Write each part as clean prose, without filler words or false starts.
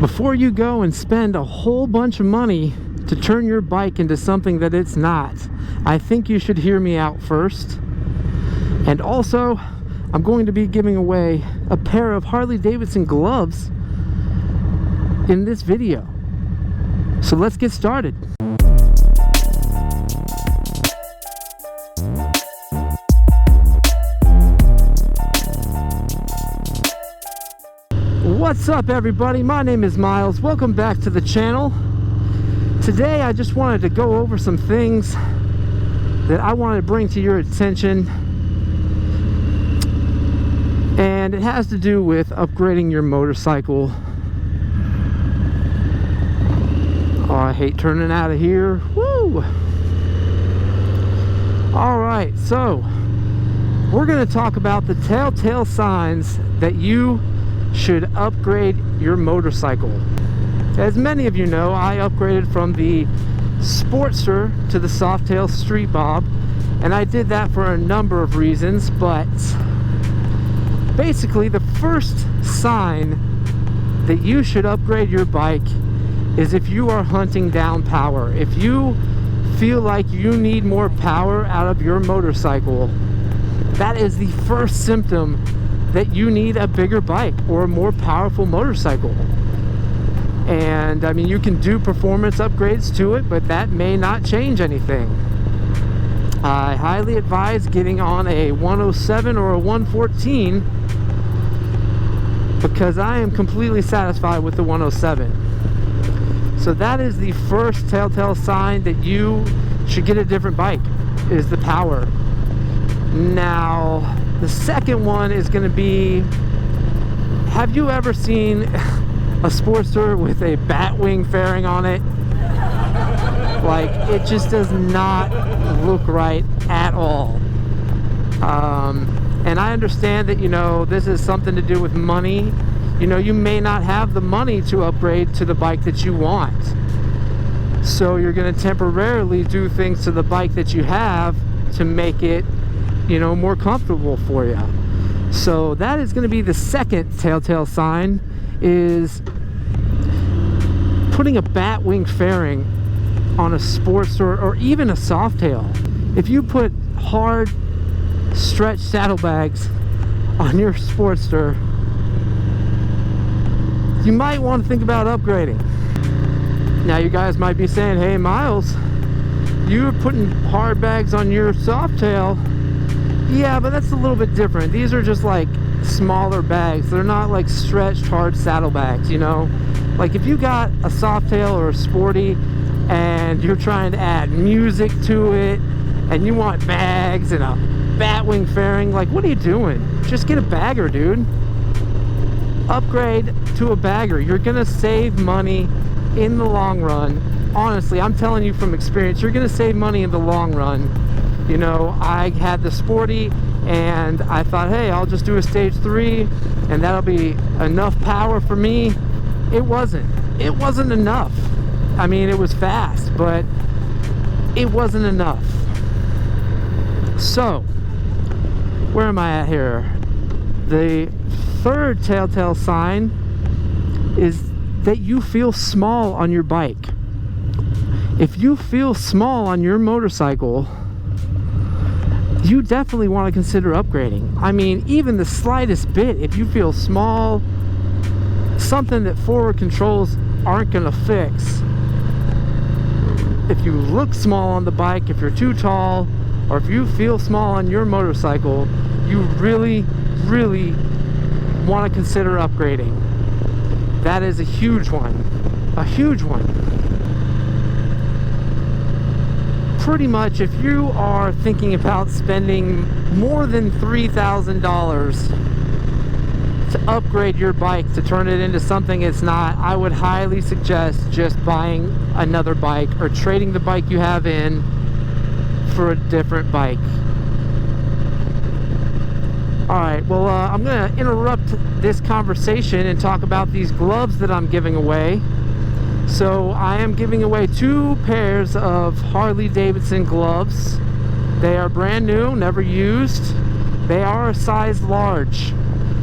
Before you go and spend a whole bunch of money to turn your bike into something that it's not, I think you should hear me out first. And also, I'm going to be giving away a pair of Harley Davidson gloves in this video. So let's get started. What's up, everybody? My name is Miles. Welcome back to the channel. Today I just wanted to go over some things that I wanted to bring to your attention, and it has to do with upgrading your motorcycle. Oh, I hate turning out of here. Woo! Alright, so we're going to talk about the telltale signs that you should upgrade your motorcycle. As many of you know, I upgraded from the Sportster to the Softail Street Bob, and I did that for a number of reasons, but basically the first sign that you should upgrade your bike is if you are hunting down power. If you feel like you need more power out of your motorcycle, that is the first symptom that you need a bigger bike or a more powerful motorcycle. And I mean, you can do performance upgrades to it, but that may not change anything. I highly advise getting on a 107 or a 114 because I am completely satisfied with the 107. So that is the first telltale sign that you should get a different bike, is the power. Now, the second one is going to be, have you ever seen a Sportster with a batwing fairing on it? Like, it just does not look right at all. And I understand that, you know, this is something to do with money. You know, you may not have the money to upgrade to the bike that you want. So you're going to temporarily do things to the bike that you have to make it, you know, more comfortable for you. So that is going to be the second telltale sign, is putting a batwing fairing on a Sportster or even a Softail. If you put hard stretch saddlebags on your Sportster, you might want to think about upgrading. Now you guys might be saying, hey Miles, you're putting hard bags on your Softail. Yeah, but that's a little bit different. These are just like smaller bags. They're not like stretched hard saddlebags, you know? Like if you got a Softail or a Sporty and you're trying to add music to it and you want bags and a batwing fairing, like what are you doing? Just get a bagger, dude. Upgrade to a bagger. You're gonna save money in the long run. Honestly, I'm telling you from experience, you're gonna save money in the long run. You know, I had the Sporty and I thought, hey, I'll just do a stage 3 and that'll be enough power for me. It wasn't enough. I mean, it was fast, but it wasn't enough. So where am I at here? The third telltale sign is that you feel small on your bike. If you feel small on your motorcycle, you definitely want to consider upgrading. I mean, even the slightest bit, if you feel small, something that forward controls aren't going to fix. If you look small on the bike, if you're too tall, or if you feel small on your motorcycle, you really, really want to consider upgrading. That is a huge one. A huge one. Pretty much, if you are thinking about spending more than $3,000 to upgrade your bike to turn it into something it's not, I would highly suggest just buying another bike or trading the bike you have in for a different bike. Alright, well, I'm going to interrupt this conversation and talk about these gloves that I'm giving away. So I am giving away 2 pairs of Harley Davidson gloves. They are brand new, never used. They are a size large.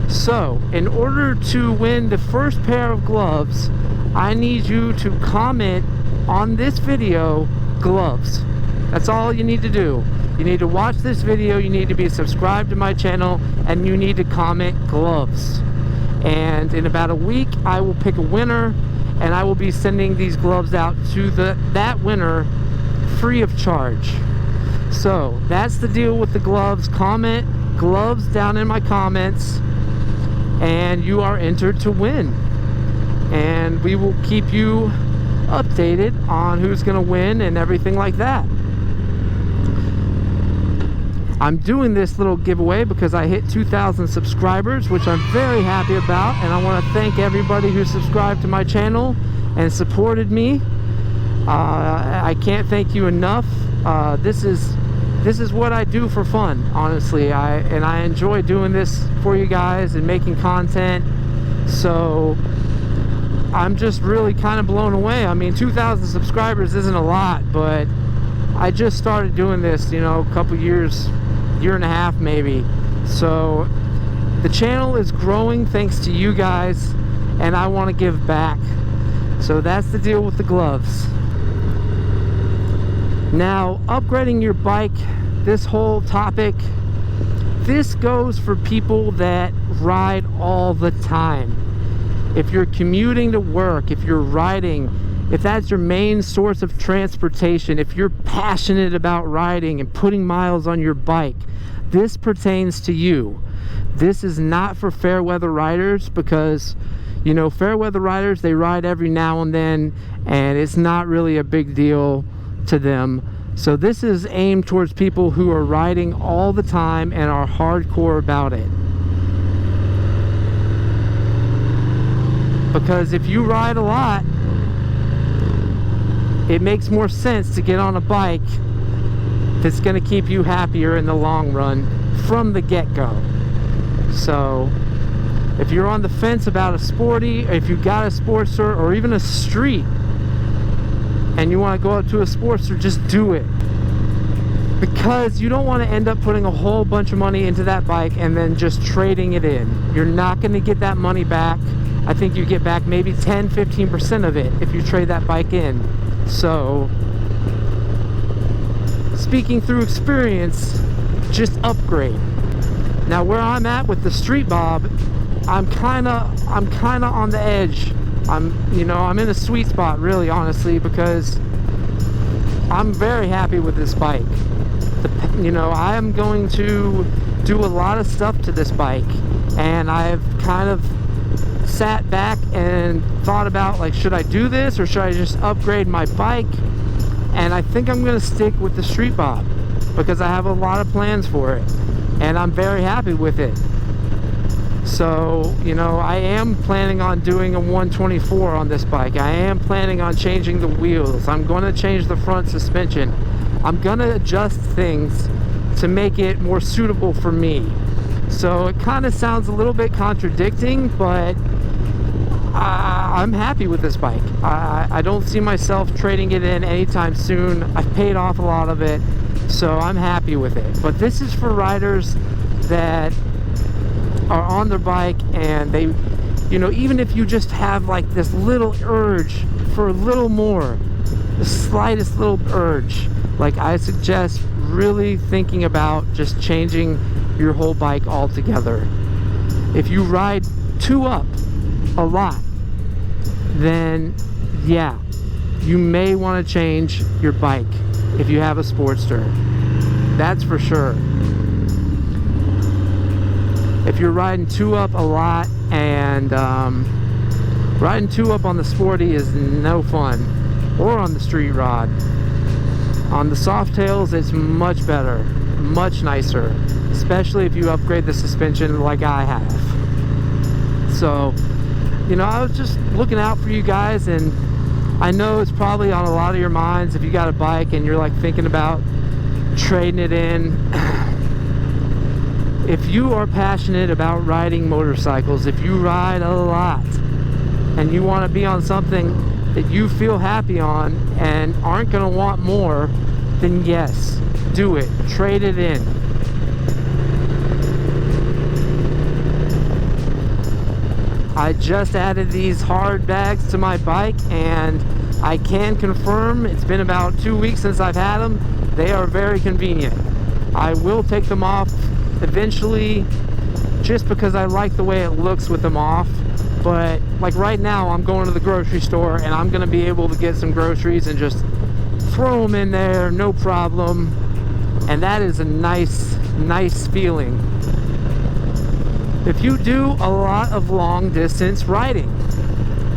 So in order to win the first pair of gloves, I need you to comment on this video, gloves. That's all you need to do. You need to watch this video, you need to be subscribed to my channel, and you need to comment gloves. And in about a week, I will pick a winner, and I will be sending these gloves out to that winner free of charge. So that's the deal with the gloves. Comment gloves down in my comments, and you are entered to win. And we will keep you updated on who's gonna win and everything like that. I'm doing this little giveaway because I hit 2,000 subscribers, which I'm very happy about, and I want to thank everybody who subscribed to my channel and supported me. I can't thank you enough. This is what I do for fun, honestly. I enjoy doing this for you guys and making content. So I'm just really kind of blown away. I mean, 2,000 subscribers isn't a lot, but I just started doing this, you know, a couple years, year and a half maybe. So the channel is growing thanks to you guys, and I want to give back. So that's the deal with the gloves. Now, upgrading your bike, this whole topic, this goes for people that ride all the time. If you're commuting to work, if you're riding, if that's your main source of transportation, if you're passionate about riding and putting miles on your bike, this pertains to you. This is not for fair weather riders, because, you know, fair weather riders, they ride every now and then, and it's not really a big deal to them. So this is aimed towards people who are riding all the time and are hardcore about it. Because if you ride a lot, it makes more sense to get on a bike that's going to keep you happier in the long run from the get-go. So if you're on the fence about a sporty, or if you got a Sportster or even a street and you want to go up to a Sportster, just do it. Because you don't want to end up putting a whole bunch of money into that bike and then just trading it in. You're not going to get that money back. I think you get back maybe 10-15% of it if you trade that bike in. So, speaking through experience, just upgrade. Now, where I'm at with the Street Bob, I'm kind of on the edge. I'm in a sweet spot, really, honestly, because I'm very happy with this bike. I am going to do a lot of stuff to this bike, and I've kind of sat back and thought about, like, should I do this or should I just upgrade my bike? And I think I'm going to stick with the Street Bob because I have a lot of plans for it and I'm very happy with it. So, I am planning on doing a 124 on this bike. I am planning on changing the wheels. I'm going to change the front suspension. I'm going to adjust things to make it more suitable for me. So it kind of sounds a little bit contradicting, but I'm happy with this bike. I don't see myself trading it in anytime soon. I've paid off a lot of it, so I'm happy with it. But this is for riders that are on their bike and they, even if you just have like this little urge for a little more, the slightest little urge, like, I suggest really thinking about just changing your whole bike altogether. If you ride 2-up a lot, then yeah, you may want to change your bike if you have a Sportster. That's for sure. If you're riding 2-up a lot, and riding 2-up on the Sporty is no fun, or on the Street Rod. On the Softails, it's much better, much nicer, especially if you upgrade the suspension like I have. So, I was just looking out for you guys, and I know it's probably on a lot of your minds if you got a bike and you're like thinking about trading it in. If you are passionate about riding motorcycles, if you ride a lot and you want to be on something that you feel happy on and aren't going to want more, then yes, do it. Trade it in. I just added these hard bags to my bike, and I can confirm it's been about 2 weeks since I've had them. They are very convenient. I will take them off eventually, just because I like the way it looks with them off. But like right now, I'm going to the grocery store and I'm gonna be able to get some groceries and just throw them in there, no problem. And that is a nice feeling. If you do a lot of long distance riding,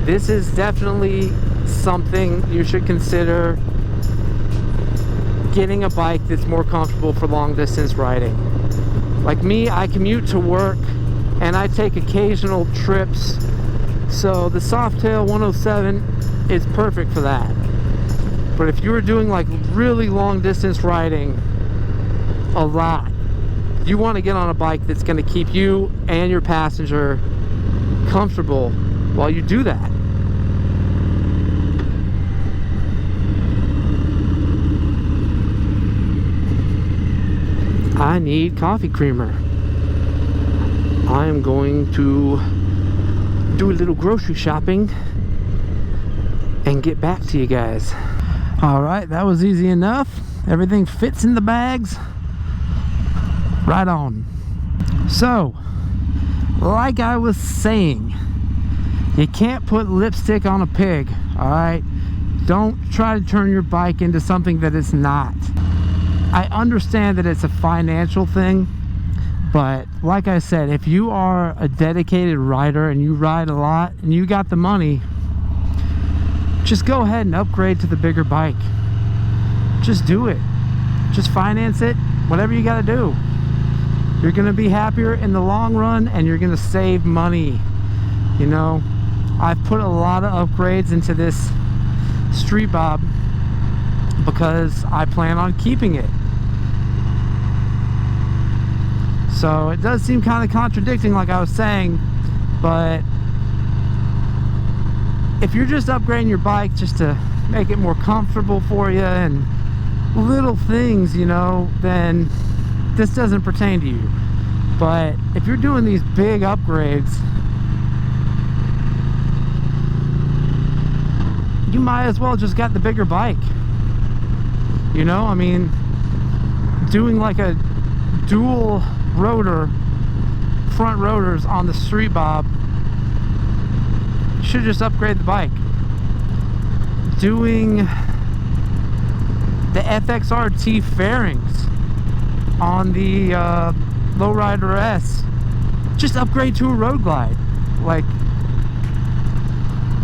this is definitely something you should consider, getting a bike that's more comfortable for long distance riding. Like me, I commute to work and I take occasional trips, so the Softail 107 is perfect for that. But if you were doing like really long distance riding a lot, you want to get on a bike that's going to keep you and your passenger comfortable while you do that. I need coffee creamer. I am going to do a little grocery shopping and get back to you guys. All right, that was easy enough. Everything fits in the bags. Right on. So, like I was saying, you can't put lipstick on a pig, all right? Don't try to turn your bike into something that it's not. I understand that it's a financial thing, but like I said, if you are a dedicated rider and you ride a lot and you got the money, just go ahead and upgrade to the bigger bike. Just do it. Just finance it, whatever you got to do. You're going to be happier in the long run and you're going to save money. You know, I've put a lot of upgrades into this Street Bob because I plan on keeping it. So it does seem kind of contradicting, like I was saying, but if you're just upgrading your bike just to make it more comfortable for you and little things, you know, then this doesn't pertain to you. But if you're doing these big upgrades, you might as well just get the bigger bike. You know, I mean, doing like a dual rotor, front rotors on the Street Bob, you should just upgrade the bike. Doing the FXRT fairings on the Lowrider S, just upgrade to a Road Glide. Like,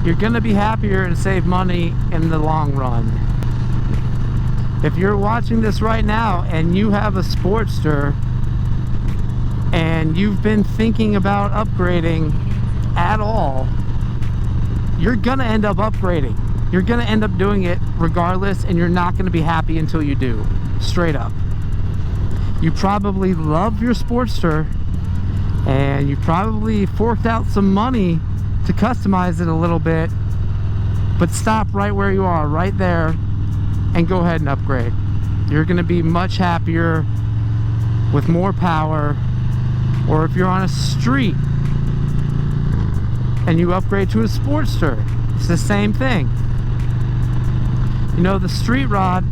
you're gonna be happier and save money in the long run. If you're watching this right now and you have a Sportster and you've been thinking about upgrading at all, you're gonna end up upgrading. You're gonna end up doing it regardless, and you're not gonna be happy until you do. Straight up. You probably love your Sportster and you probably forked out some money to customize it a little bit, but stop right where you are, right there, and go ahead and upgrade. You're gonna be much happier with more power. Or if you're on a street and you upgrade to a Sportster, it's the same thing. You know, the Street Rod,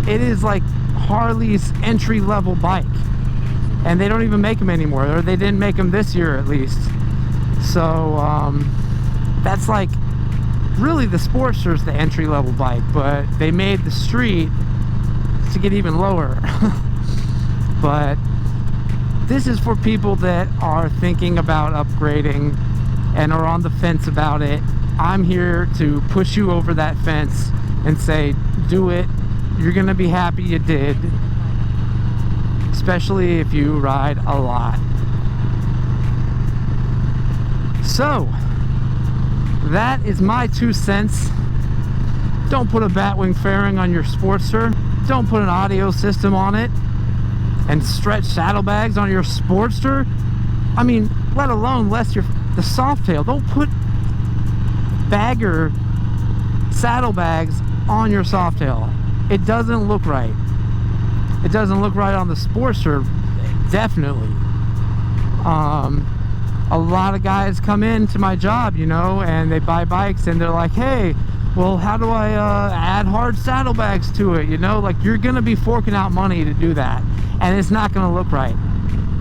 it is like Harley's entry-level bike, and they don't even make them anymore, or they didn't make them this year at least. So that's like, really the Sportster's the entry-level bike, but they made the Street to get even lower. But this is for people that are thinking about upgrading and are on the fence about it. I'm here to push you over that fence and say, do it. You're gonna be happy you did, especially if you ride a lot. So that is my 2 cents. Don't put a Batwing fairing on your Sportster. Don't put an audio system on it and stretch saddlebags on your Sportster. I mean, let alone the Softail. Don't put bagger saddlebags on your Softail. It doesn't look right. It doesn't look right on the Sportster, definitely. a lot of guys come into my job, you know, and they buy bikes and they're like, hey, well, how do I add hard saddlebags to it? You know, like, you're gonna be forking out money to do that, and it's not gonna look right.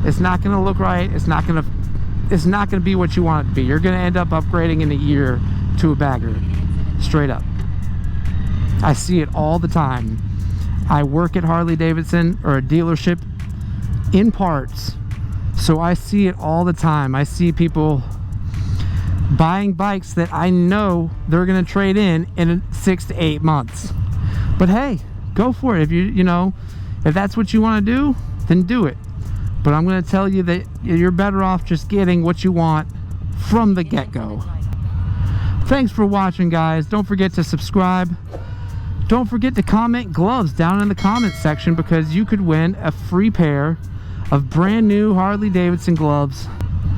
It's not gonna look right. It's not gonna be what you want it to be. You're gonna end up upgrading in a year to a bagger, straight up. I see it all the time. I work at Harley Davidson, or a dealership, in parts, so I see it all the time. I see people buying bikes that I know they're gonna trade in 6 to 8 months. But hey, go for it. If you know, if that's what you want to do, then do it. But I'm gonna tell you that you're better off just getting what you want from the get-go. Thanks for watching, guys. Don't forget to subscribe. Don't forget to comment gloves down in the comment section, because you could win a free pair of brand new Harley Davidson gloves.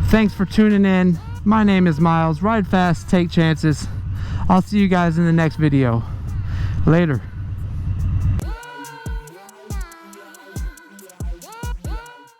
Thanks for tuning in. My name is Miles. Ride fast, take chances. I'll see you guys in the next video. Later.